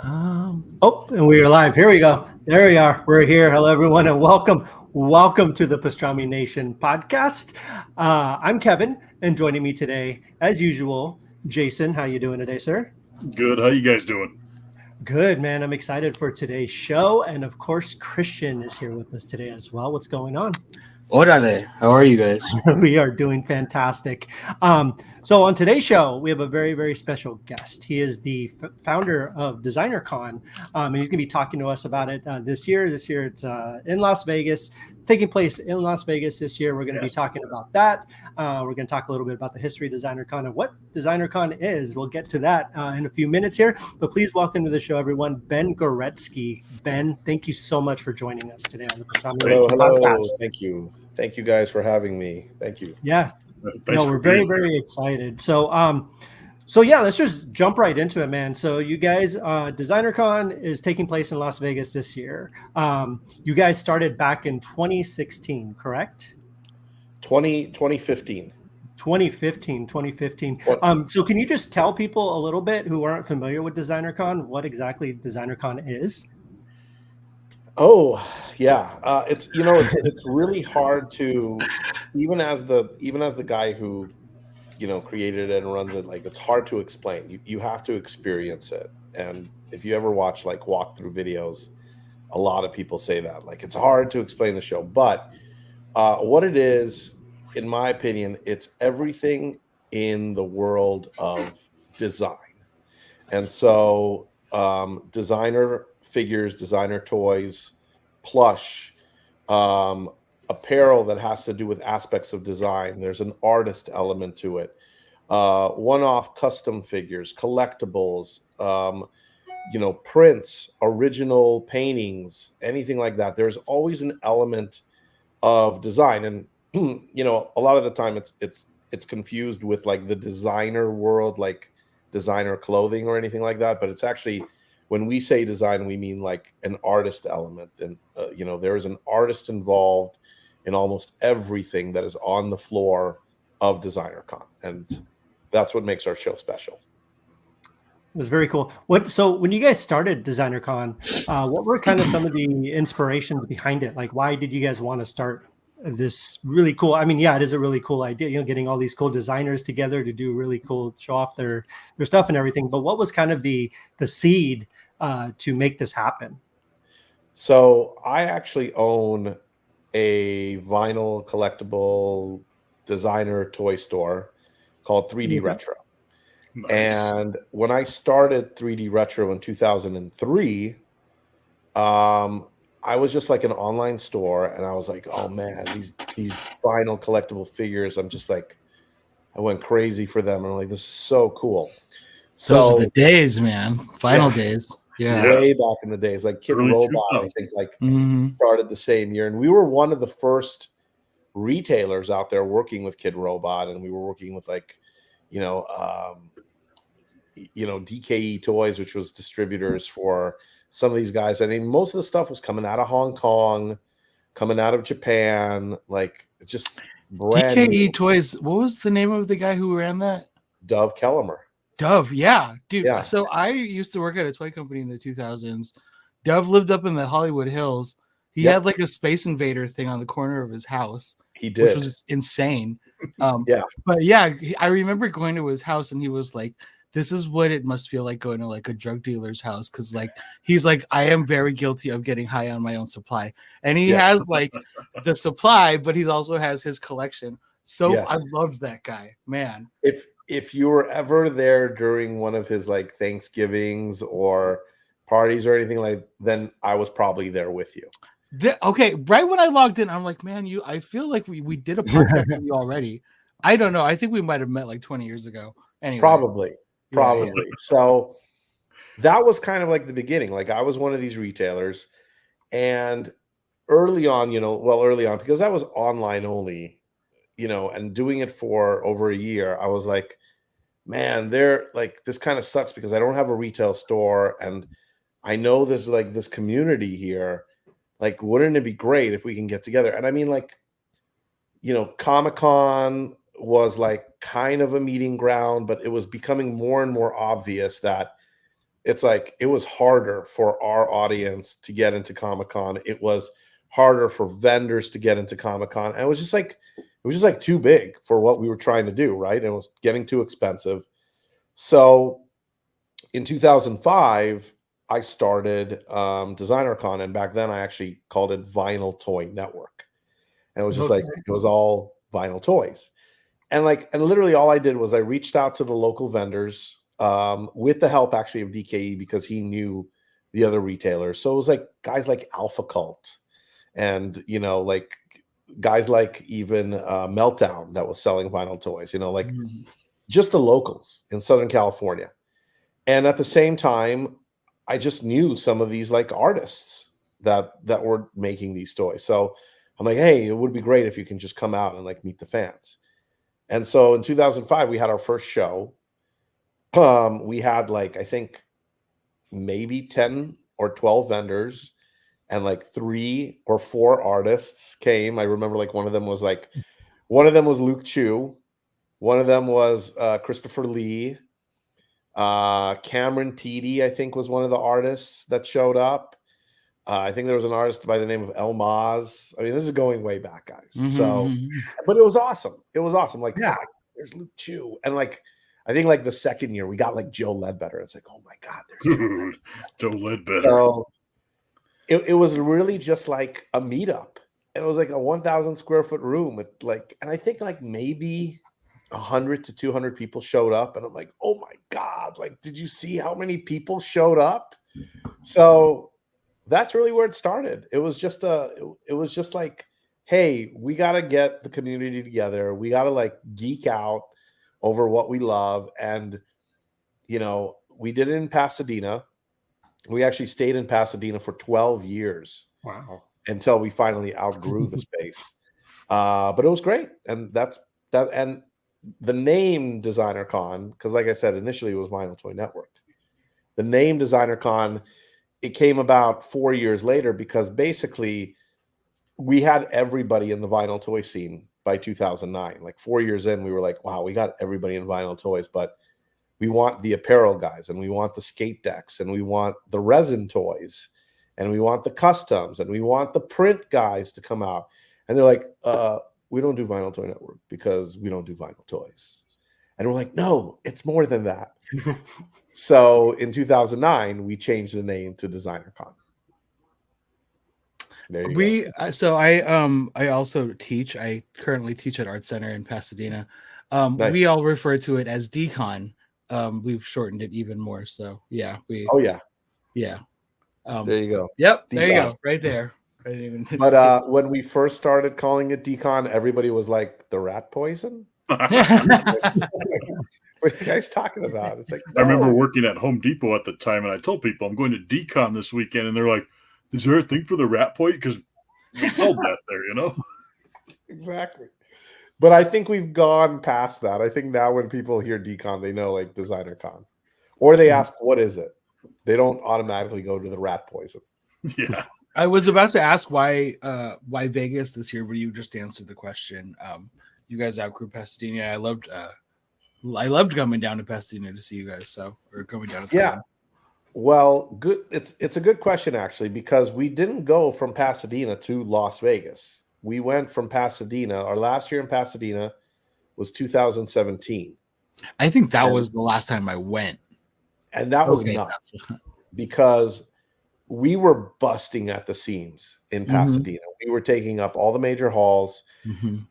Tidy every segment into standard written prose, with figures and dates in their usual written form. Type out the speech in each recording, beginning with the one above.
And we are live. Here we go. There we are. We're here. Hello, everyone, and welcome to the Pastrami Nation podcast. I'm Kevin, and joining me today, as usual, Jason. How you doing today, sir? Good. How you guys doing? Good, man. I'm excited for today's show, and of course, Christian is here with us today as well. What's going on? Orale. How are you guys? We are doing fantastic. So on today's show, we have a very, very special guest. He is the founder of DesignerCon, and he's going to be talking to us about it this year. This year, it's in Las Vegas, taking place in Las Vegas this year. We're going to be talking about that. We're going to talk a little bit about the history of DesignerCon and what DesignerCon is. We'll get to that in a few minutes here. But please welcome to the show, everyone, Ben Goretsky. Ben, thank you so much for joining us today on the Pastrami Nation podcast. Thank you. Thank you guys for having me. Thank you. Yeah. We're very, very excited. So yeah, let's just jump right into it, man. So you guys, DesignerCon is taking place in Las Vegas this year. You guys started back in 2016, correct? 2015. 2015. So can you just tell people a little bit who aren't familiar with DesignerCon, what exactly DesignerCon is? Oh, yeah. It's really hard to, even as the guy who, created it and runs it, like, it's hard to explain. You have to experience it. And if you ever watch like walkthrough videos, a lot of people say that, like, it's hard to explain the show. But what it is, in my opinion, it's everything in the world of design. And so designer figures, designer toys, plush, apparel that has to do with aspects of design. There's an artist element to it. One-off custom figures, collectibles, prints, original paintings, anything like that. There's always an element of design, and a lot of the time it's confused with like the designer world, like designer clothing or anything like that. But it's actually, when we say design, we mean like an artist element. And, there is an artist involved in almost everything that is on the floor of DesignerCon. And that's what makes our show special. It was very cool. So when you guys started DesignerCon, what were kind of some of the inspirations behind it? Like, why did you guys want to start this really cool? I mean, yeah, it is a really cool idea, getting all these cool designers together to do really cool, show off their stuff and everything. But what was kind of the seed to make this happen? So I actually own a vinyl collectible designer toy store called 3D Retro. Nice. And when I started 3D Retro in 2003, I was just like an online store, and I was like, oh man, these vinyl collectible figures, I'm just like, I went crazy for them. And I'm like, this is so cool. Those are the days, man. Vinyl days. Yeah. Way back in the days, like Kid Robot, I think, started the same year. And we were one of the first retailers out there working with Kid Robot, and we were working with like, DKE Toys, which was distributors for some of these guys. I mean, most of the stuff was coming out of Hong Kong, coming out of Japan, like just brand DKE new. Toys. What was the name of the guy who ran that? Dove Kellemer. Dove, yeah, dude. Yeah. So I used to work at a toy company in the 2000s. Dove lived up in the Hollywood Hills. He had like a Space Invader thing on the corner of his house. He did, which was insane. Yeah, but yeah, I remember going to his house, and he was like, this is what it must feel like going to like a drug dealer's house. Cause like, he's like, I am very guilty of getting high on my own supply. And he has like the supply, but he's also has his collection. So I loved that guy, man. If you were ever there during one of his like Thanksgivings or parties or anything like, then I was probably there with you. Okay. Right when I logged in, I'm like, man, I feel like we did a podcast with you already. I don't know. I think we might've met like 20 years ago. Anyway. Probably. Yeah. So that was kind of like the beginning. Like, I was one of these retailers, and early on, because I was online only, and doing it for over a year, I was like, man, this kind of sucks because I don't have a retail store, and I know there's like this community here. Like, wouldn't it be great if we can get together? And I mean, like, Comic-Con was like kind of a meeting ground, but it was becoming more and more obvious that it's like it was harder for our audience to get into Comic-Con. It was harder for vendors to get into Comic-Con. And it was just like too big for what we were trying to do, right? And it was getting too expensive. So in 2005, I started DesignerCon, and back then I actually called it Vinyl Toy Network. And it was just like, it was all vinyl toys. And literally all I did was I reached out to the local vendors with the help actually of DKE, because he knew the other retailers. So it was like guys like Alpha Cult, and, you know, like guys like even Meltdown that was selling vinyl toys, you know, like just the locals in Southern California. And at the same time, I just knew some of these like artists that were making these toys. So I'm like, hey, it would be great if you can just come out and like meet the fans. And so in 2005, we had our first show. We had like, I think maybe 10 or 12 vendors, and like 3 or 4 artists came. I remember like one of them was Luke Chu. One of them was Christopher Lee. Cameron Teedy, I think, was one of the artists that showed up. I think there was an artist by the name of El Maz. I mean, this is going way back, guys. So, but it was awesome. It was awesome. Like, yeah, oh, there's Luke Chu. And like, I think like the second year we got like Joe Ledbetter. It's like, oh my God, there's Joe Ledbetter. So it was really just like a meetup. And it was like a 1,000 square foot room with like, and I think like maybe 100 to 200 people showed up. And I'm like, oh my God, like, did you see how many people showed up? So that's really where it started. It was just like, hey, we got to get the community together. We got to like geek out over what we love. And, you know, we did it in Pasadena. We actually stayed in Pasadena for 12 years. Wow. Until we finally outgrew the space. But it was great. And that's that. And the name DesignerCon, because like I said, initially it was Vinyl Toy Network. The name DesignerCon, it came about 4 years later, because basically we had everybody in the vinyl toy scene by 2009. Like 4 years in, we were like, wow, we got everybody in vinyl toys, but we want the apparel guys, and we want the skate decks, and we want the resin toys, and we want the customs, and we want the print guys to come out. And they're like, we don't do Vinyl Toy Network because we don't do vinyl toys. And we're like, no, it's more than that. So in 2009, we changed the name to DesignerCon. There you go. So I also teach. I currently teach at Art Center in Pasadena. Nice. We all refer to it as DCon. We've shortened it even more. So yeah, yeah. There you go. Yep, there you go, right there. But when we first started calling it DCon, everybody was like, the rat poison? What are you guys talking about? It's like, no. I remember working at Home Depot at the time, and I told people I'm going to DCon this weekend, and they're like, is there a thing for the rat poison? Because we sold that there, you know? Exactly. But I think we've gone past that. I think now when people hear DCon, they know like DesignerCon. Or they ask, what is it? They don't automatically go to the rat poison. Yeah. I was about to ask why Vegas this year, but you just answered the question. You guys outgrew Pasadena. I loved coming down to Pasadena to see you guys. Or coming down to Pasadena. Well, good. It's a good question actually, because we didn't go from Pasadena to Las Vegas. We went from Pasadena. Our last year in Pasadena was 2017. I think that was the last time I went. And that was nuts because we were busting at the seams in Pasadena. We were taking up all the major halls.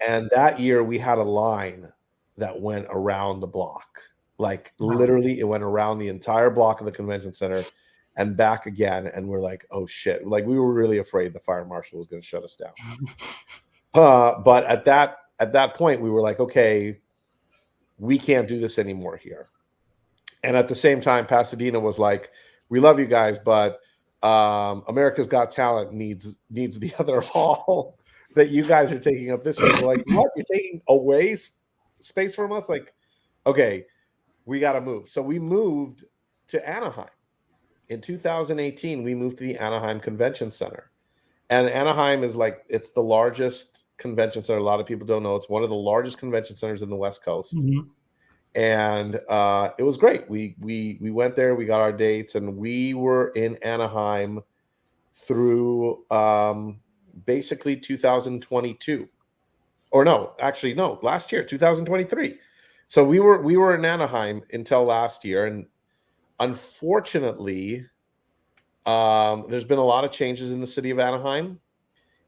And that year we had a line that went around the block. Like literally it went around the entire block of the convention center and back again. And we're like, oh shit. Like we were really afraid the fire marshal was going to shut us down. But at that point we were like, okay, we can't do this anymore here. And at the same time, Pasadena was like, we love you guys, but America's Got Talent needs the other hall that you guys are taking up this week. We're like, what? You're taking away space from us? Like, okay, we got to move. So we moved to Anaheim. In 2018, we moved to the Anaheim Convention Center. And Anaheim is like, it's the largest convention center. A lot of people don't know. It's one of the largest convention centers in the West Coast. and it was great. We went there, we got our dates, and we were in Anaheim through basically 2022, or no, actually no, last year, 2023. So we were in Anaheim until last year, and unfortunately, there's been a lot of changes in the city of Anaheim,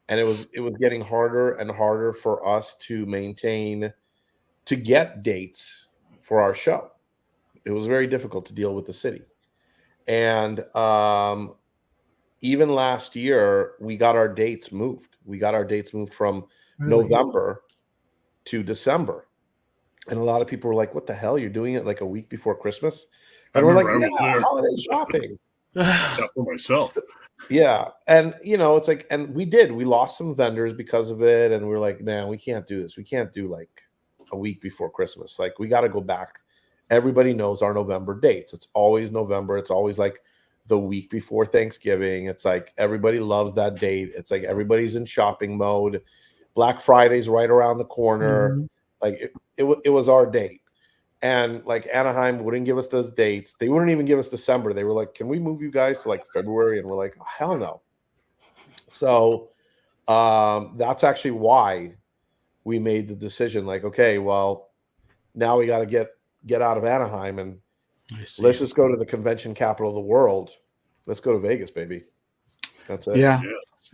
and it was getting harder and harder for us to get dates for our show. It was very difficult to deal with the city, and even last year we got our dates moved. We got our dates moved from November to December, and a lot of people were like, "What the hell? You're doing it like a week before Christmas?" And we're like, "Yeah, holiday shopping." Not for myself. Yeah. And it's like, and we lost some vendors because of it. And we're like, man, we can't do this. We can't do like a week before Christmas. Like, we got to go back. Everybody knows our November dates. It's always November. It's always like the week before Thanksgiving. It's like everybody loves that date. It's like everybody's in shopping mode. Black Friday's right around the corner. Mhm. Like it was our date. And like Anaheim wouldn't give us those dates. They wouldn't even give us December. They were like, "Can we move you guys to like February?" And we're like, oh, "Hell no." So that's actually why we made the decision. Like, okay, well, now we got to get out of Anaheim and let's just go to the convention capital of the world. Let's go to Vegas, baby. That's it. Yeah.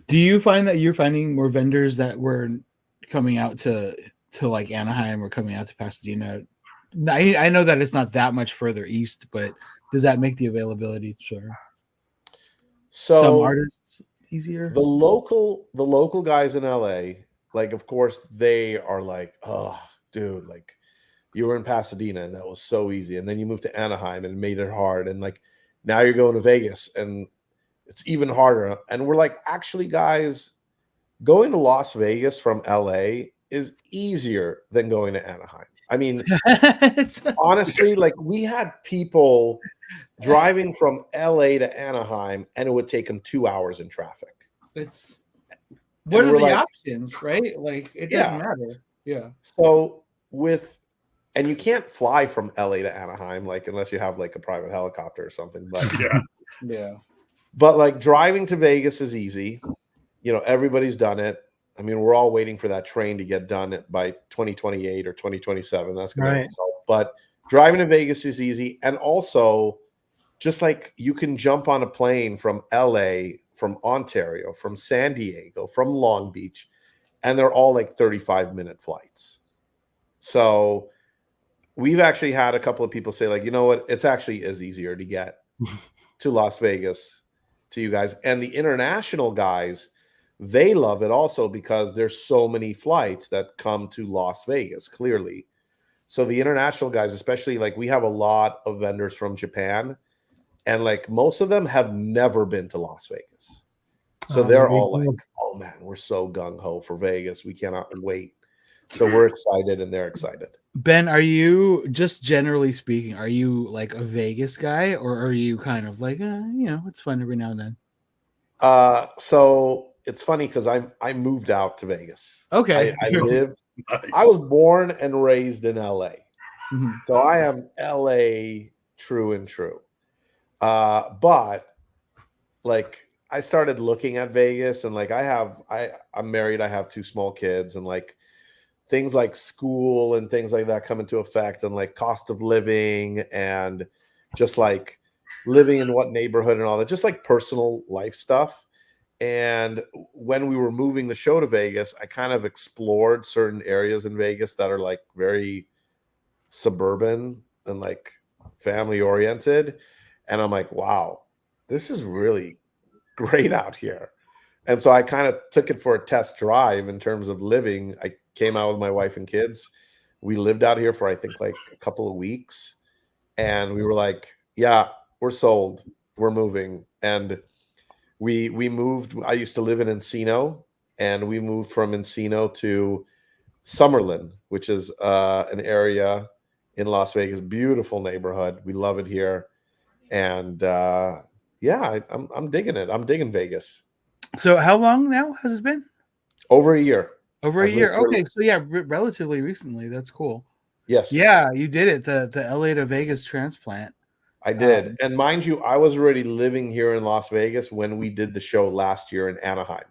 Do you find that you're finding more vendors that were coming out to like Anaheim or coming out to Pasadena? I know that it's not that much further east, but does that make the availability sure? So Some artists easier? The local guys in LA, like, of course, they are like, "Oh, dude, like you were in Pasadena and that was so easy. And then you moved to Anaheim and made it hard. And like now you're going to Vegas and it's even harder." And we're like, "Actually, guys, going to Las Vegas from LA is easier than going to Anaheim." I mean, honestly, like we had people driving from LA to Anaheim and it would take them 2 hours in traffic. What are the options, right? Like it doesn't matter. Yeah. So and you can't fly from LA to Anaheim, like unless you have like a private helicopter or something. But yeah. But like driving to Vegas is easy. Everybody's done it. I mean, we're all waiting for that train to get done by 2028 or 2027. That's going to help. But driving to Vegas is easy. And also, just like you can jump on a plane from LA, from Ontario, from San Diego, from Long Beach, and they're all like 35-minute flights. So we've actually had a couple of people say, like, you know what? It's actually is easier to get to Las Vegas to you guys. And the international guys, they love it also because there's so many flights that come to Las Vegas, clearly. So the international guys, especially, like we have a lot of vendors from Japan, and like most of them have never been to Las Vegas. So they're all like, "Oh man, we're so gung-ho for Vegas. We cannot wait." So we're excited and they're excited. Ben, are you, just generally speaking, are you like a Vegas guy, or are you kind of like, it's fun every now and then? So it's funny because I moved out to Vegas. Okay. I lived. Nice. I was born and raised in LA. Mhm. So I am LA true and true. But like I started looking at Vegas, and like I'm married, I have 2 small kids, and like things like school and things like that come into effect, and like cost of living and just like living in what neighborhood and all that, just like personal life stuff. And when we were moving the show to Vegas, I kind of explored certain areas in Vegas that are like very suburban and like family oriented. And I'm like, wow, this is really great out here. And so I kind of took it for a test drive in terms of living. I came out with my wife and kids. We lived out here for, I think, like a couple of weeks. And we were like, yeah, we're sold. We're moving. And we moved. I used to live in Encino, and we moved from Encino to Summerlin, which is an area in Las Vegas. Beautiful neighborhood. We love it here. And yeah, I'm digging it. I'm digging Vegas. So how long now has it been? Over a year. Over a year. Okay, so yeah, relatively recently. That's cool. Yes. Yeah, you did it. The LA to Vegas transplant. I did. And mind you, I was already living here in Las Vegas when we did the show last year in Anaheim.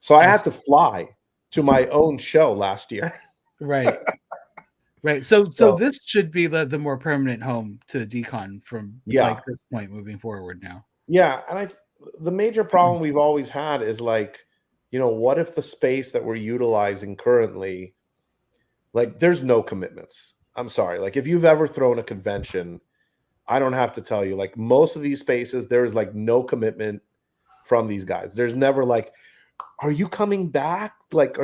So I had to fly to my own show last year. Right. Right. So So- this should be the more permanent home to Decon from like this point moving forward now. Yeah. And the major problem we've always had is like, you know, what if the space that we're utilizing currently, like there's no commitments. I'm sorry. Like if you've ever thrown a convention, I don't have to tell you, like most of these spaces, there's like no commitment from these guys. There's never like, are you coming back? Like,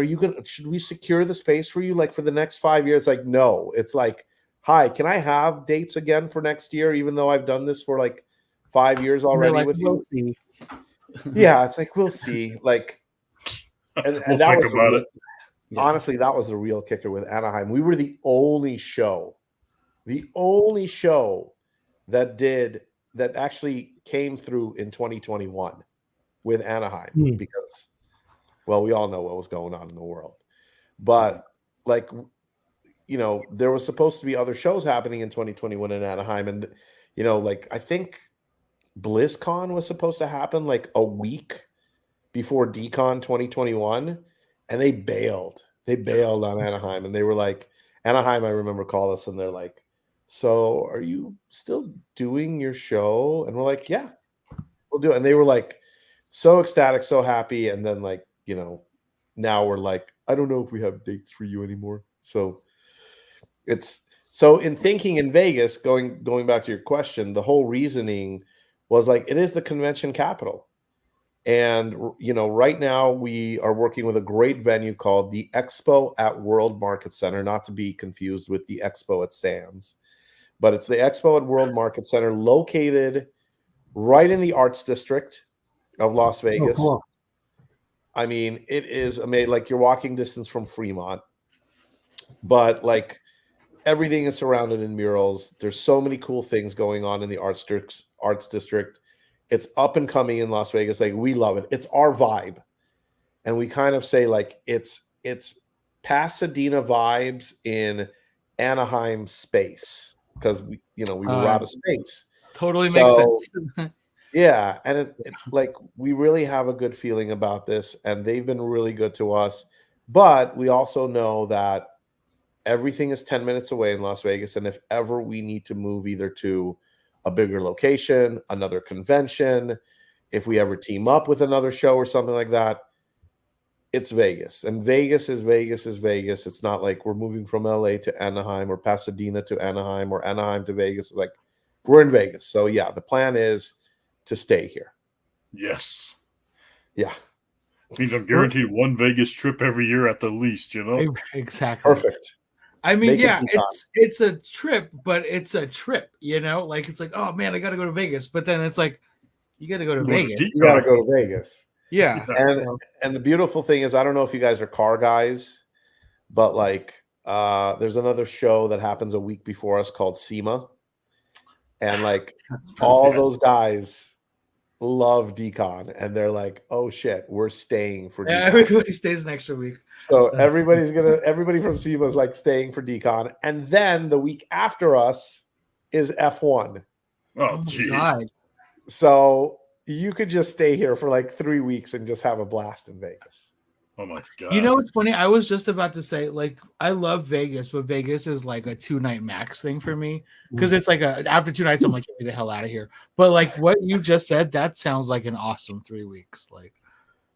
should we secure the space for you? Like for the next 5 years? Like, no, it's like, hi, can I have dates again for next year? Even though I've done this for like 5 years already like, with we'll you. See. Yeah. It's like, we'll see. Like, and We'll that think was about it. Honestly, that was the real kicker with Anaheim. We were the only show that actually came through in 2021 with Anaheim because, well, we all know what was going on in the world. But like, you know, there was supposed to be other shows happening in 2021 in Anaheim. And, you know, like I think BlizzCon was supposed to happen like a week before DCon 2021. And they bailed. They bailed on Anaheim. And they were like, Anaheim, I remember, called us and they're like, so are you still doing your show? And we're like, yeah, we'll do it. And they were like so ecstatic, so happy. And then like, you know, now we're like, I don't know if we have dates for you anymore. So it's so in thinking in Vegas, going back to your question, the whole reasoning was like, it is the convention capital. And, you know, right now we are working with a great venue called the Expo at World Market Center, not to be confused with the Expo at Sands, but it's the Expo at World Market Center located right in the Arts District of Las Vegas. Oh, cool. I mean, it is amazing. Like you're walking distance from Fremont, but like everything is surrounded in murals. There's so many cool things going on in the Arts District. It's up and coming in Las Vegas. Like we love it. It's our vibe. And we kind of say like it's Pasadena vibes in Anaheim space because we were out of space. Totally makes sense. Yeah. And it's like we really have a good feeling about this and they've been really good to us. But we also know that everything is 10 minutes away in Las Vegas. And if ever we need to move either to a bigger location, another convention, if we ever team up with another show or something like that, it's Vegas. And Vegas is Vegas is Vegas. It's not like we're moving from LA to Anaheim or Pasadena to Anaheim or Anaheim to Vegas. It's like we're in Vegas. So yeah, the plan is to stay here. Yes. Yeah. Means I'm guaranteed one Vegas trip every year at the least, you know? Exactly. Perfect. I mean, yeah, it's a trip, but it's a trip, you know? Like, it's like, oh, man, I got to go to Vegas. But then it's like, you got to go to Vegas. You got to go to Vegas. Yeah. And the beautiful thing is, I don't know if you guys are car guys, but like there's another show that happens a week before us called SEMA. And like all those guys love DCon and they're like, oh shit, we're staying for DCon. Everybody stays an extra week. So everybody from SEMA is like staying for DCon. And then the week after us is F1. Oh jeez. So you could just stay here for like 3 weeks and just have a blast in Vegas. Oh my God. You know what's funny? I was just about to say, like, I love Vegas, but Vegas is like a 2-night max thing for me. Because it's like after 2 nights, I'm like, get me the hell out of here. But like what you just said, that sounds like an awesome 3 weeks. Like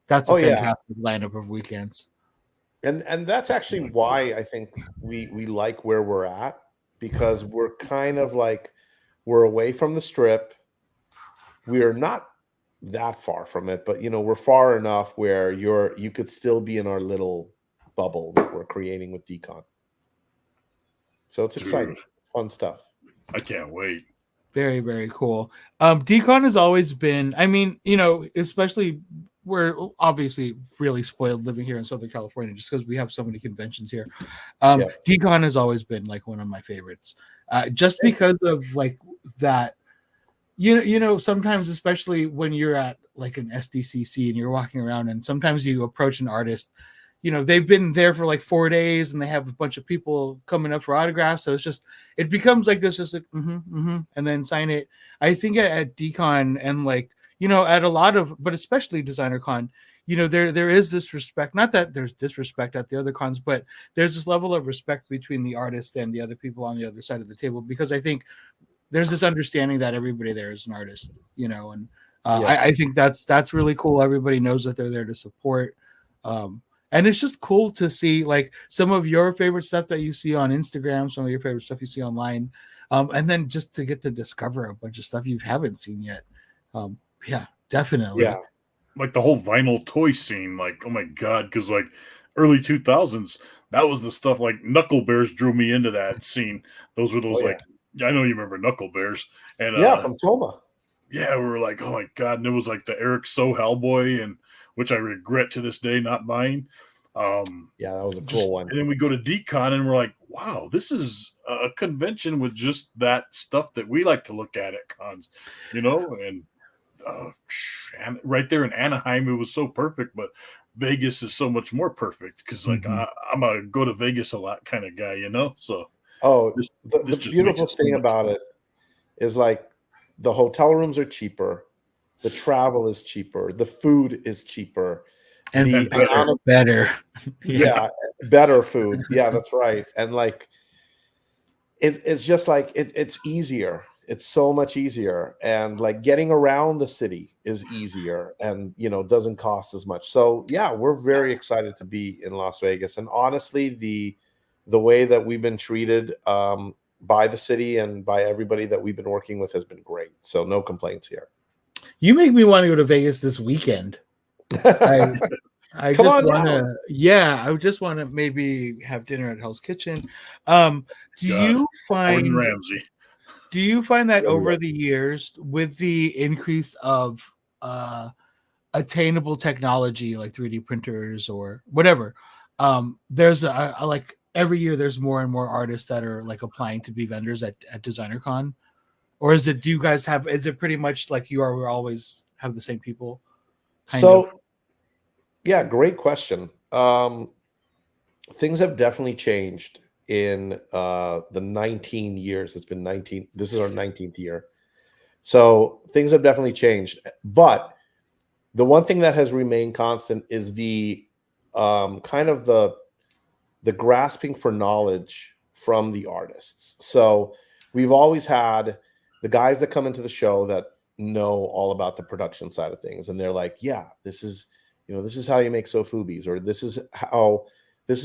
that's a fantastic lineup of weekends. And that's actually why I think we like where we're at, because we're kind of like we're away from the strip. We are not that far from it, but we're far enough where you could still be in our little bubble that we're creating with DCon. So it's exciting, fun stuff. I can't wait. Very, very cool. DCon has always been, I mean, especially we're obviously really spoiled living here in Southern California just because we have so many conventions here. DCon has always been like one of my favorites, just because of like that. Sometimes, especially when you're at like an SDCC and you're walking around and sometimes you approach an artist, they've been there for like 4 days and they have a bunch of people coming up for autographs. So it becomes like this, just like, and then sign it. I think at DCon and like, at a lot of, but especially DesignerCon, there is this respect, not that there's disrespect at the other cons, but there's this level of respect between the artist and the other people on the other side of the table, because I think there's this understanding that everybody there is an artist, and I think that's really cool. Everybody knows that they're there to support. And it's just cool to see like some of your favorite stuff that you see on Instagram, some of your favorite stuff you see online. And then just to get to discover a bunch of stuff you haven't seen yet. Yeah, definitely. Yeah. Like the whole vinyl toy scene, like, oh my God, because like early 2000s, that was the stuff like Knuckle Bears drew me into that scene. Those were those I know you remember Knuckle Bears. And from Toma. Yeah, we were like, oh my God. And it was like the Eric So Hellboy, and which I regret to this day not buying. Yeah, that was a cool one. And then we go to DCon and we're like, wow, this is a convention with just that stuff that we like to look at cons, and right there in Anaheim, it was so perfect, but Vegas is so much more perfect because like I'm a go to Vegas a lot kind of guy, so the beautiful thing about it is like the hotel rooms are cheaper, the travel is cheaper, the food is cheaper, and better. Better food. Yeah, that's right. And like it's just like it's easier. It's so much easier, and like getting around the city is easier, and doesn't cost as much. So yeah, we're very excited to be in Las Vegas. And honestly, the way that we've been treated by the city and by everybody that we've been working with has been great. So no complaints here. You make me want to go to Vegas this weekend. I just want to, I just want to maybe have dinner at Hell's Kitchen. Do you find Ramsay? Do you find that over the years, with the increase of attainable technology like 3D printers or whatever, there's a like every year there's more and more artists that are like applying to be vendors at DesignerCon? Or is it, is it pretty much like we always have the same people? Yeah, great question. Things have definitely changed in the 19 years. It's been 19. This is our 19th year. So things have definitely changed. But the one thing that has remained constant is the kind of the grasping for knowledge from the artists. So we've always had the guys that come into the show that know all about the production side of things. And they're like, yeah, this is how you make sofubis, or this is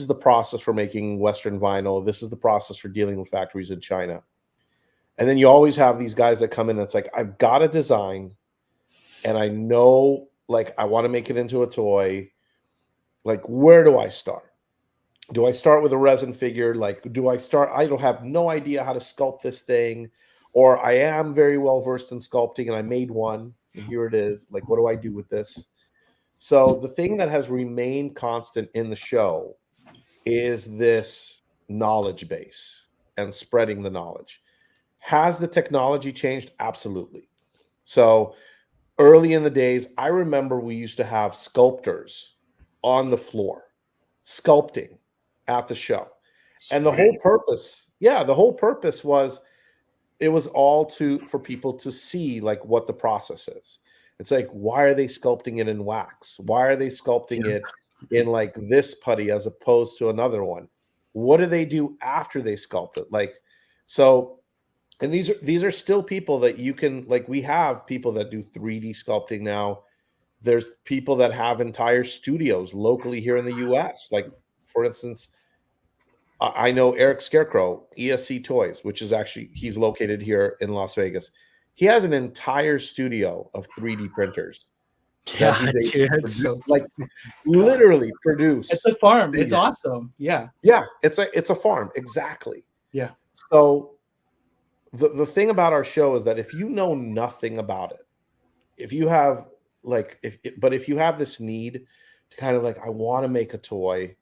the process for making Western vinyl. This is the process for dealing with factories in China. And then you always have these guys that come in that's like, I've got a design and I know, like, I want to make it into a toy. Like, where do I start? Do I start with a resin figure? Like, I don't have no idea how to sculpt this thing, or I am very well versed in sculpting and I made one and here it is. Like, what do I do with this? So the thing that has remained constant in the show is this knowledge base and spreading the knowledge. Has the technology changed? Absolutely. So early in the days, I remember we used to have sculptors on the floor sculpting at the show. And the whole purpose was, it was all for people to see like what the process is. It's like, why are they sculpting it in wax? Why are they sculpting it in like this putty as opposed to another one? What do they do after they sculpt it? Like, so, and these are still people that you can, like, we have people that do 3D sculpting now. There's people that have entire studios locally here in the US. Like, for instance, I know Eric Scarecrow, ESC Toys, which is actually, he's located here in Las Vegas. He has an entire studio of 3D printers. Yeah, so like literally produce. It's a farm. It's awesome. Yeah. Yeah, it's a farm. Exactly. Yeah. So the thing about our show is that if you know nothing about it, if you have if you have this need to kind of like, I want to make a toy,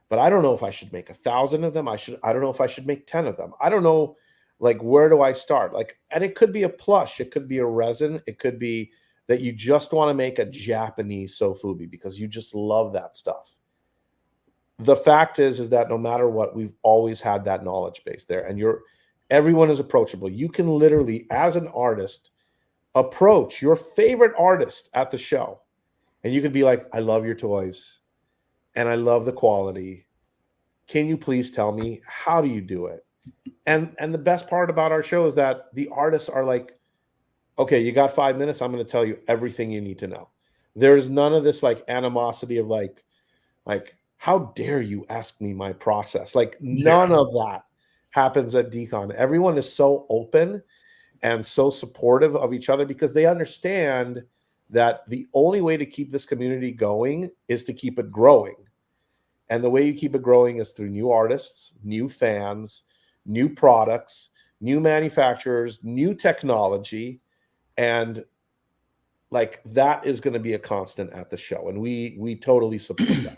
but I don't know if I should make 1,000 of them. I don't know if I should make 10 of them. I don't know, like, where do I start? Like, and it could be a plush, it could be a resin, it could be that you just want to make a Japanese sofubi because you just love that stuff. the fact is that no matter what, we've always had that knowledge base there, and everyone is approachable. You can literally, as an artist, approach your favorite artist at the show, and you could be like, I love your toys and I love the quality. Can you please tell me, how do you do it? And the best part about our show is that the artists are like, okay, you got 5 minutes, I'm going to tell you everything you need to know. There's none of this like animosity of like how dare you ask me my process? Like none of that happens at DCon. Everyone is so open and so supportive of each other because they understand that the only way to keep this community going is to keep it growing. And the way you keep it growing is through new artists, new fans, new products, new manufacturers, new technology. And like that is going to be a constant at the show. And we totally support that.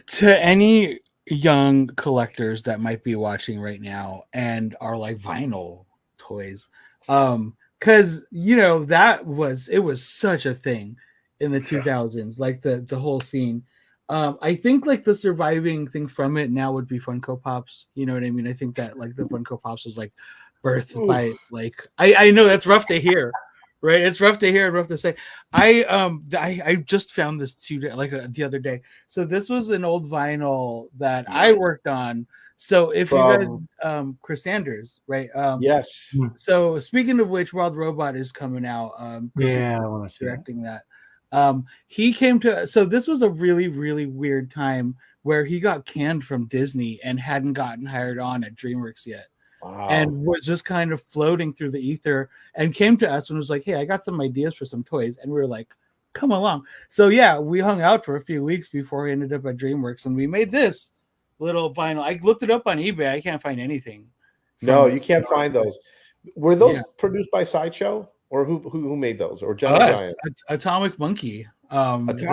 To any young collectors that might be watching right now and are like vinyl toys, because it was such a thing in the 2000s, like the whole scene. I think like the surviving thing from it now would be Funko Pops. You know what I mean? I think that like the Funko Pops was like birthed by like I know that's rough to hear, right? It's rough to hear and rough to say. I just found this the other day. So this was an old vinyl that I worked on. So if you guys, Chris Sanders, right? Yes. So speaking of which, Wild Robot is coming out. Chris I want to see directing that. He came to. So this was a really, really weird time where he got canned from Disney and hadn't gotten hired on at DreamWorks yet. Wow. And was just kind of floating through the ether and came to us and was like, hey, I got some ideas for some toys. And we were like, come along. So yeah, we hung out for a few weeks before we ended up at DreamWorks and we made this little vinyl. I looked it up on eBay. I can't find anything. No, you can't find those. Were those produced by Sideshow or who made those? Or Gentle Giant? Atomic Monkey. That's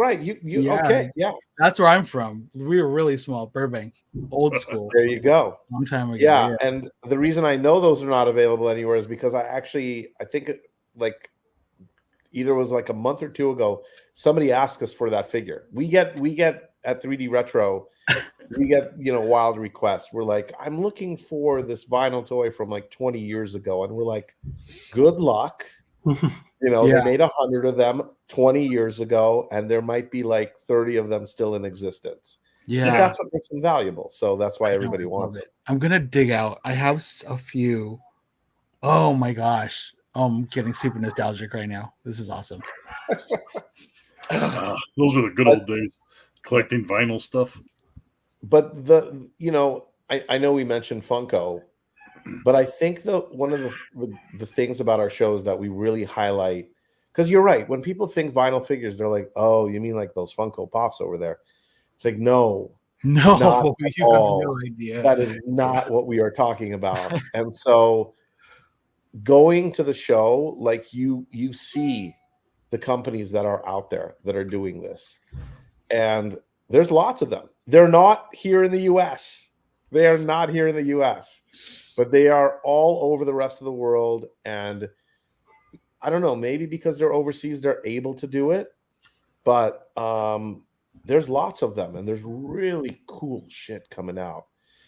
right. You okay? Yeah. That's where I'm from. We were really small, Burbank, old school. There you go. Long time ago. Yeah, and the reason I know those are not available anywhere is because I think like either was like a month or two ago, somebody asked us for that figure. We get at 3D Retro, we get wild requests. We're like, I'm looking for this vinyl toy from like 20 years ago, and we're like, good luck. They made 100 of them 20 years ago, and there might be like 30 of them still in existence. Yeah, and that's what makes them valuable. So that's why everybody wants it. I'm gonna dig out. I have a few. Oh my gosh, I'm getting super nostalgic right now. This is awesome. Those are the good old days, collecting vinyl stuff. But I know we mentioned Funko. But I think one of the things about our show is that we really highlight, because you're right. When people think vinyl figures, they're like, "Oh, you mean like those Funko Pops over there?" It's like, no, you have no idea. That is not what we are talking about. And so, going to the show, like you see the companies that are out there that are doing this, and there's lots of them. They're not here in the U.S. They are not here in the U.S. But they are all over the rest of the world. And I don't know, maybe because they're overseas, they're able to do it. But there's lots of them. And there's really cool shit coming out.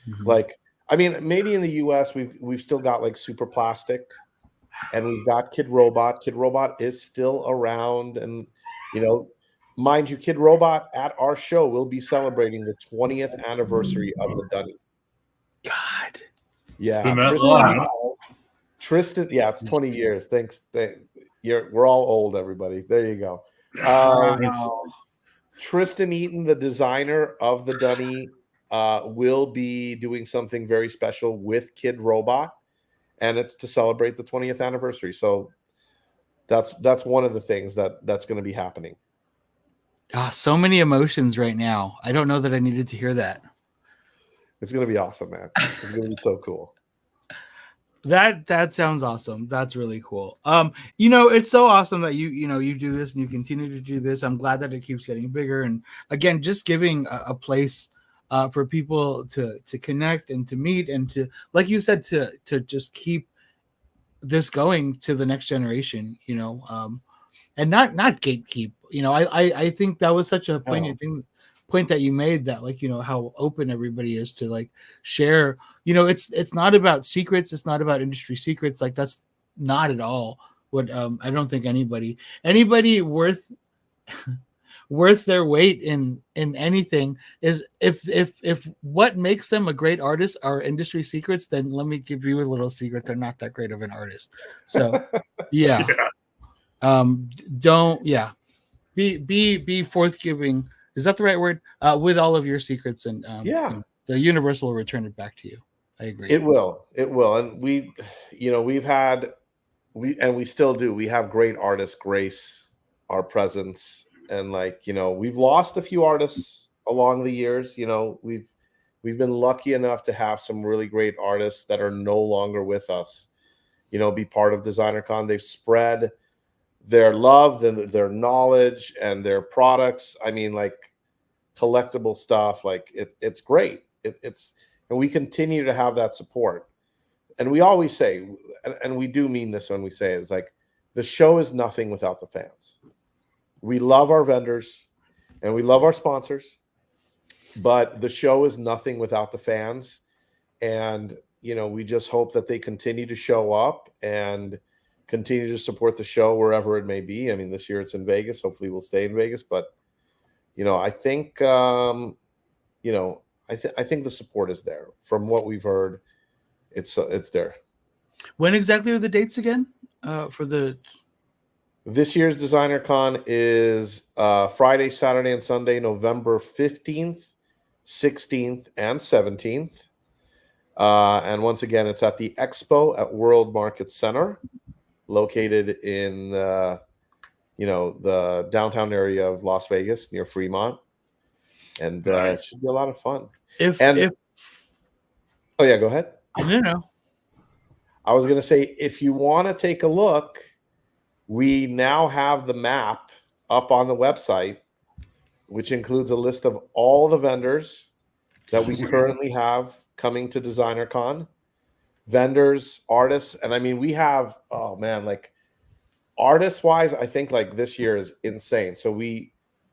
Mm-hmm. Like, I mean, maybe in the US, we've still got like Super Plastic. And we've got Kid Robot. Kid Robot is still around. And, mind you, Kid Robot at our show will be celebrating the 20th anniversary of the Dunny. God. Yeah, Tristan. Yeah, it's 20 years. Thanks. We're all old, everybody. There you go. Tristan Eaton, the designer of the Dunny, will be doing something very special with Kid Robot, and it's to celebrate the 20th anniversary. So that's one of the things that's going to be happening. So many emotions right now. I don't know that I needed to hear that. It's going to be awesome, man. It's going to be so cool. That sounds awesome. That's really cool. It's so awesome that you do this and you continue to do this. I'm glad that it keeps getting bigger. And again, just giving a place for people to connect and to meet and to, like you said, to just keep this going to the next generation, and not gatekeep. I think that was such a poignant thing point that you made, that like, you know, how open everybody is to like share, you know, it's not about secrets, it's not about industry secrets, like that's not at all what I don't think anybody worth worth their weight in anything is if what makes them a great artist are industry secrets, then let me give you a little secret, they're not that great of an artist. So yeah. Don't be forthgiving, is that the right word, with all of your secrets, and you know, the universe will return it back to you. I agree. It will, and we still do, we have great artists grace our presence. And like, you know, we've lost a few artists along the years. You know, we've been lucky enough to have some really great artists that are no longer with us, you know, be part of DesignerCon. They've spread their love, their knowledge, and their products. I mean, like collectible stuff, like it's great. And we continue to have that support. And we always say, and we do mean this when we say it, it's like the show is nothing without the fans. We love our vendors and we love our sponsors, but the show is nothing without the fans. And, you know, we just hope that they continue to show up and continue to support the show wherever it may be. I mean, this year it's in Vegas. Hopefully we'll stay in Vegas, but, you know, I think, you know, I think the support is there. From what we've heard, it's there. When exactly are the dates again for this year's DesignerCon is Friday, Saturday, and Sunday, November 15th, 16th, and 17th. And once again, it's at the Expo at World Market Center, located in you know, the downtown area of Las Vegas near Fremont. And it should be a lot of fun. Oh yeah, go ahead. No. I was going to say, if you want to take a look, we now have the map up on the website, which includes a list of all the vendors that we currently have coming to DesignerCon. Vendors, artists, and I mean, we have, oh man, like artist-wise, I think like this year is insane. So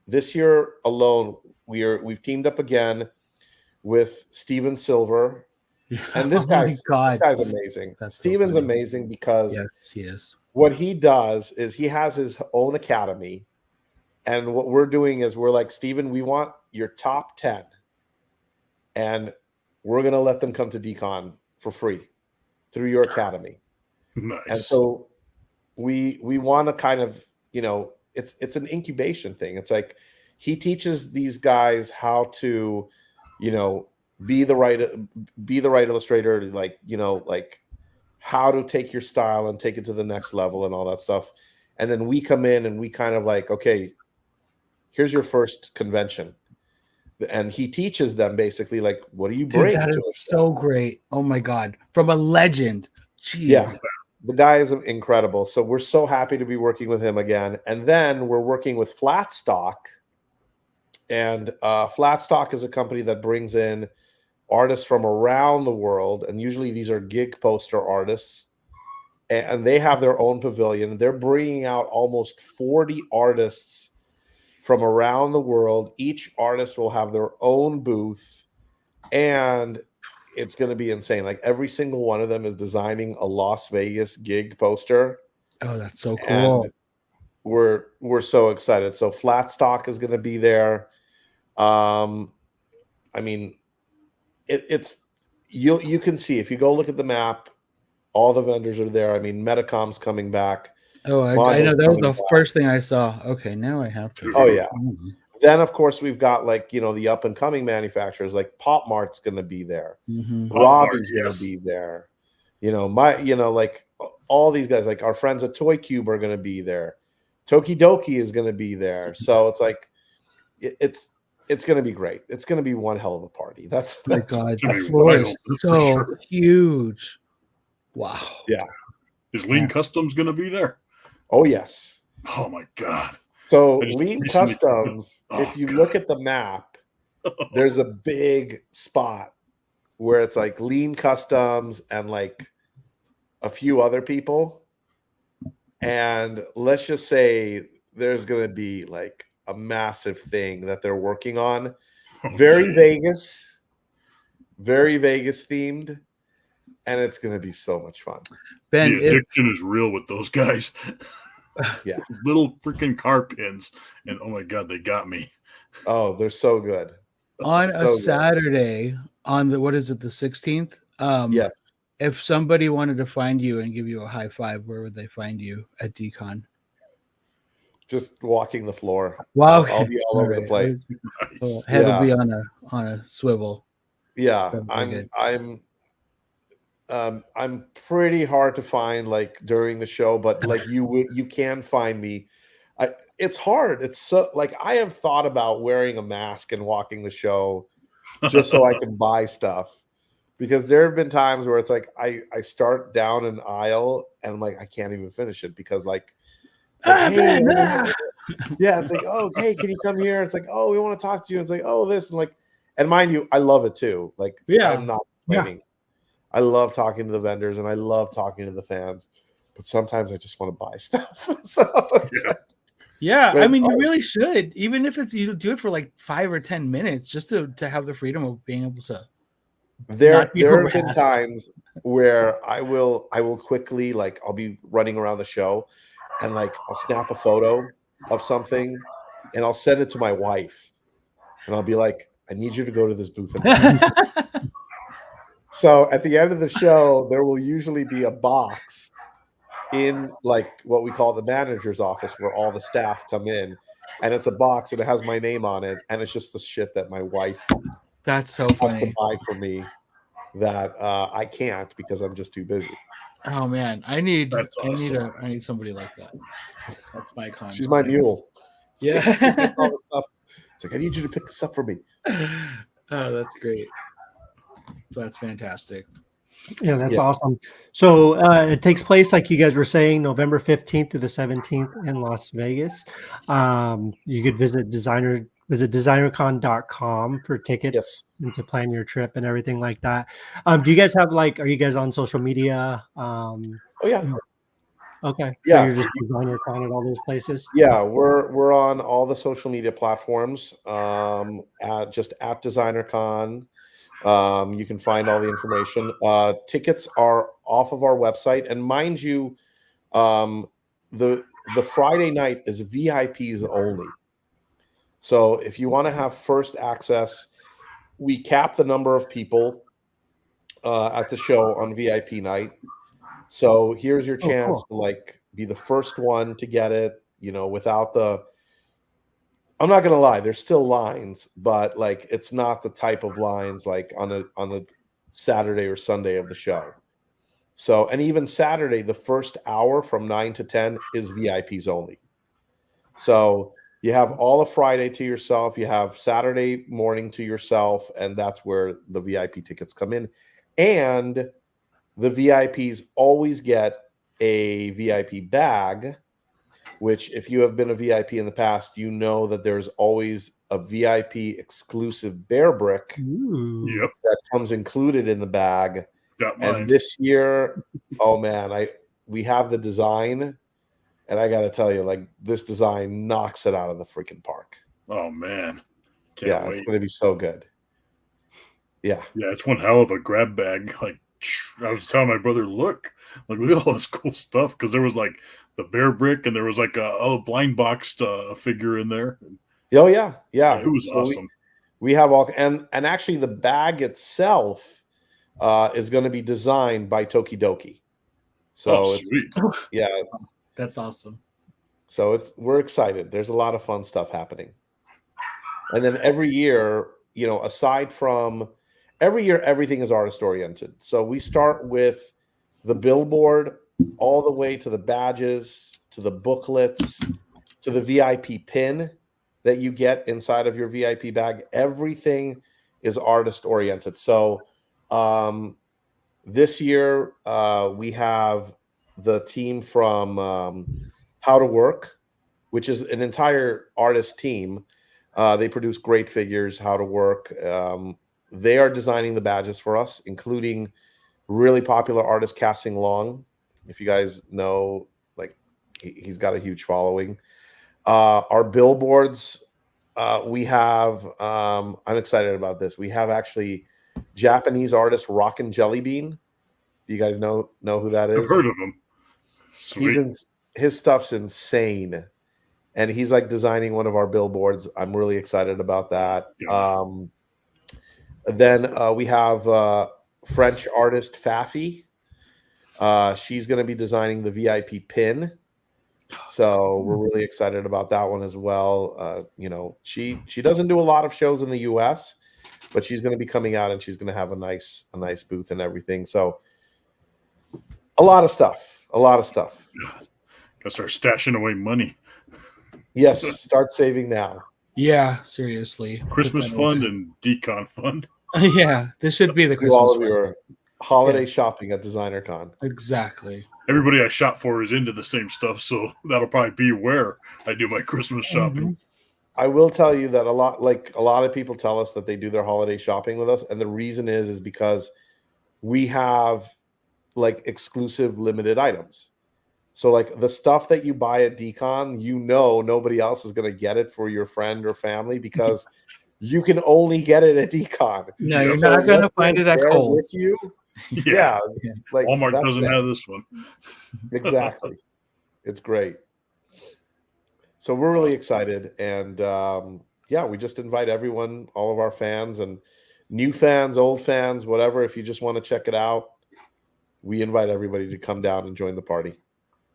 this year alone, we've teamed up again with Steven Silver. And this guy's amazing. Steven's amazing because yes, he is. What he does is he has his own academy. And what we're doing is we're like, Steven, we want your top 10. And we're going to let them come to DCon for free through your academy. Nice. And so we want to kind of, you know, it's an incubation thing. It's like he teaches these guys how to, you know, be the right illustrator, like, you know, like how to take your style and take it to the next level and all that stuff. And then we come in and we kind of like, okay, here's your first convention. And he teaches them basically like, what do you bring? Dude, that is so great. Oh my God. From a legend. Jeez. Yes. The guy is incredible. So we're so happy to be working with him again. And then we're working with Flatstock. And Flatstock is a company that brings in artists from around the world. And usually these are gig poster artists. And they have their own pavilion. They're bringing out almost 40 artists from around the world. Each artist will have their own booth. And it's going to be insane. Like every single one of them is designing a Las Vegas gig poster. Oh, that's so cool. And we're so excited. So Flatstock is going to be there. I mean, it's you can see if you go look at the map, all the vendors are there. I mean, Metacom's coming back. Oh, I know that was the first thing I saw. Okay, now I have to. Oh yeah. Mm-hmm. Then of course we've got like, you know, the up and coming manufacturers like Pop Mart's going to be there. Mm-hmm. Robbie's going to be there. You know, like all these guys, like our friends at Toy Cube are going to be there. Tokidoki is going to be there. So it's like it's going to be great. It's going to be one hell of a party. That's my God, the floor is so huge. Wow. Yeah. Is Lean Customs going to be there? Oh yes. Oh my God. So Lean Customs, if you look at the map, there's a big spot where it's like Lean Customs and like a few other people. And let's just say there's going to be like a massive thing that they're working on. Very Vegas, very Vegas themed, and it's going to be so much fun. Ben, the addiction is real with those guys. Yeah. These little freaking car pins, and oh my god, they got me. Oh, they're so good. on So a good. Saturday, on the, what is it, the 16th? Yes. If somebody wanted to find you and give you a high five, where would they find you at DCon? Just walking the floor. Wow. I'll be all over the place. Nice. Head Yeah. will be on a swivel. Yeah, That'd be good. I'm pretty hard to find like during the show, but like you can find me. It's hard. It's so like I have thought about wearing a mask and walking the show just so I can buy stuff, because there have been times where it's like I start down an aisle and I'm like I can't even finish it because like hey, yeah, it's like, oh, hey, can you come here? It's like, oh, we want to talk to you. It's like, oh, this, and like, and mind you, I love it too. Like, Yeah. I'm not complaining. I love talking to the vendors and I love talking to the fans, but sometimes I just want to buy stuff. So Yeah, but I it's mean, you hard. really should, even if it's you do it for like 5 or 10 minutes, just to have the freedom of being able to. There not be have been harassed. times where I will quickly, like, I'll be running around the show and like I'll snap a photo of something and I'll send it to my wife and I'll be like, I need you to go to this booth and buy it. So at the end of the show, there will usually be a box in like what we call the manager's office where all the staff come in, and it's a box and it has my name on it, and it's just the shit that my wife That's so has to funny. buy for me that I can't because I'm just too busy. Oh man, I need awesome. I need somebody like that. That's my con. She's my mule. Yeah. She gets all the stuff. It's like, I need you to pick this up for me. Oh, that's great. That's fantastic. Yeah, that's awesome. So it takes place, like you guys were saying, November 15th to the 17th in Las Vegas. You could visit DesignerCon.com for tickets and to plan your trip and everything like that. Do you guys have like, are you guys on social media? Oh yeah. Okay. Yeah. So you're just DesignerCon at all those places? Yeah, we're on all the social media platforms. Just at DesignerCon. You can find all the information. Tickets are off of our website, and mind you, the Friday night is VIPs only. So if you want to have first access, we cap the number of people at the show on VIP night. So here's your chance to like be the first one to get it, you know, without the, I'm not gonna lie, there's still lines, but like it's not the type of lines like on a Saturday or Sunday of the show. So, and even Saturday, the first hour from 9 to 10 is VIPs only. So you have all of Friday to yourself, you have Saturday morning to yourself, and that's where the VIP tickets come in. And the VIPs always get a VIP bag, which if you have been a VIP in the past, you know that there's always a VIP exclusive bear brick that comes included in the bag. And this year, oh man, we have the design, and I got to tell you, like, this design knocks it out of the freaking park. Oh man, Can't wait. It's going to be so good. Yeah, it's one hell of a grab bag. Like, I was telling my brother, look at all this cool stuff, because there was like the bear brick and there was like a blind boxed figure in there. Oh yeah. It was awesome. We have all, and actually the bag itself is going to be designed by Tokidoki. So sweet. Yeah, that's awesome. So we're excited. There's a lot of fun stuff happening. And then every year, you know, aside from every year, everything is artist oriented. So we start with the billboard all the way to the badges, to the booklets, to the VIP pin that you get inside of your VIP bag. Everything is artist oriented. So this year we have the team from How to Work, which is an entire artist team. They produce great figures. How to Work. They are designing the badges for us, including really popular artist Casting Long. If you guys know, like, he's got a huge following. Our billboards we have. I'm excited about this. We have actually Japanese artist Rockin' Jelly Bean. Do you guys know who that is? I've heard of him. Sweet. His stuff's insane, and he's like designing one of our billboards. I'm really excited about that. Then we have French artist Fafi. She's going to be designing the VIP pin. So we're really excited about that one as well. You know, she doesn't do a lot of shows in the US, but she's going to be coming out and she's going to have a nice booth and everything. So a lot of stuff. Gotta start stashing away money. Yes, start saving now. Yeah, seriously. Christmas fund and decon fund. Yeah, this should be the Do Christmas all of fund. your holiday shopping at DesignerCon. Exactly. Everybody I shop for is into the same stuff, so that'll probably be where I do my Christmas shopping. I will tell you that a lot of people tell us that they do their holiday shopping with us, and the reason is because we have like exclusive limited items. So like the stuff that you buy at Decon, you know nobody else is going to get it for your friend or family because you can only get it at Decon. No, you're not going to find it at Kohl's. With you. Yeah. Like Walmart doesn't have this one. Exactly. It's great. So we're really excited. And we just invite everyone, all of our fans and new fans, old fans, whatever. If you just want to check it out, we invite everybody to come down and join the party.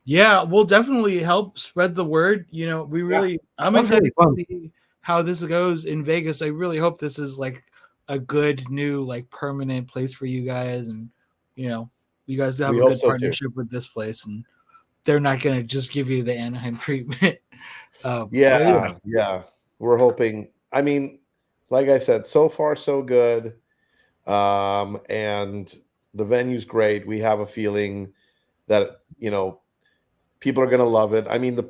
Yeah, we'll definitely help spread the word. You know, I'm excited to see how this goes in Vegas. I really hope this is like a good new like permanent place for you guys, and you know, you guys have a good partnership with this place, and they're not going to just give you the Anaheim treatment. Yeah. We're hoping. I mean, like I said, so far so good, and the venue's great. We have a feeling that people are going to love it. I mean,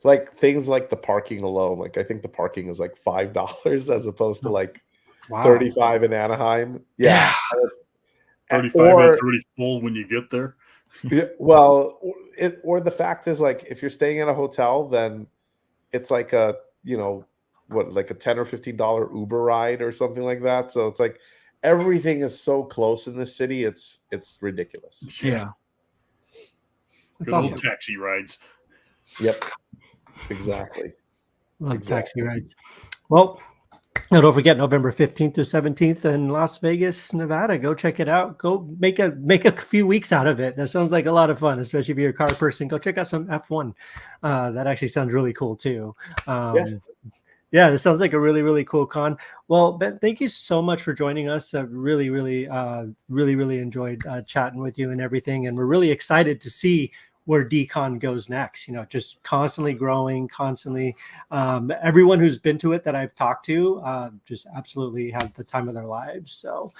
like things like the parking alone. Like I think the parking is like $5 as opposed to like $35 in Anaheim. Yeah. 35 is already full when you get there. Well, or the fact is like if you're staying in a hotel, then it's like a like a $10 or $15 Uber ride or something like that. So it's like everything is so close in this city. It's ridiculous. Yeah. Good old taxi rides. Yep. Exactly. Taxi rides. Well, don't forget November 15th to 17th in Las Vegas, Nevada. Go check it out. Go make a few weeks out of it. That sounds like a lot of fun, especially if you're a car person. Go check out some F1. That actually sounds really cool too. Yeah, this sounds like a really, really cool con. Well, Ben, thank you so much for joining us. I really, really enjoyed chatting with you and everything. And we're really excited to see where DCon goes next. Just constantly growing, constantly. Everyone who's been to it that I've talked to just absolutely have the time of their lives. So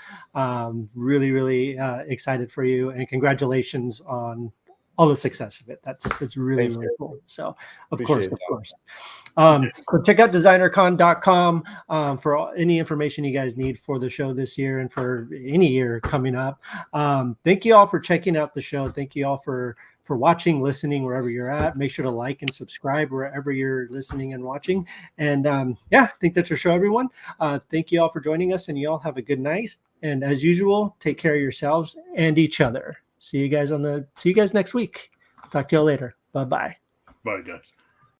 really, really excited for you, and congratulations on all the success of it. It's really, really cool. So of course. So check out designercon.com for any information you guys need for the show this year and for any year coming up. Thank you all for checking out the show. Thank you all for watching, listening, wherever you're at. Make sure to like and subscribe wherever you're listening and watching. And I think that's your show, everyone. Thank you all for joining us, and you all have a good night. And as usual, take care of yourselves and each other. See you guys next week. Talk to y'all later. Bye-bye. Bye, guys.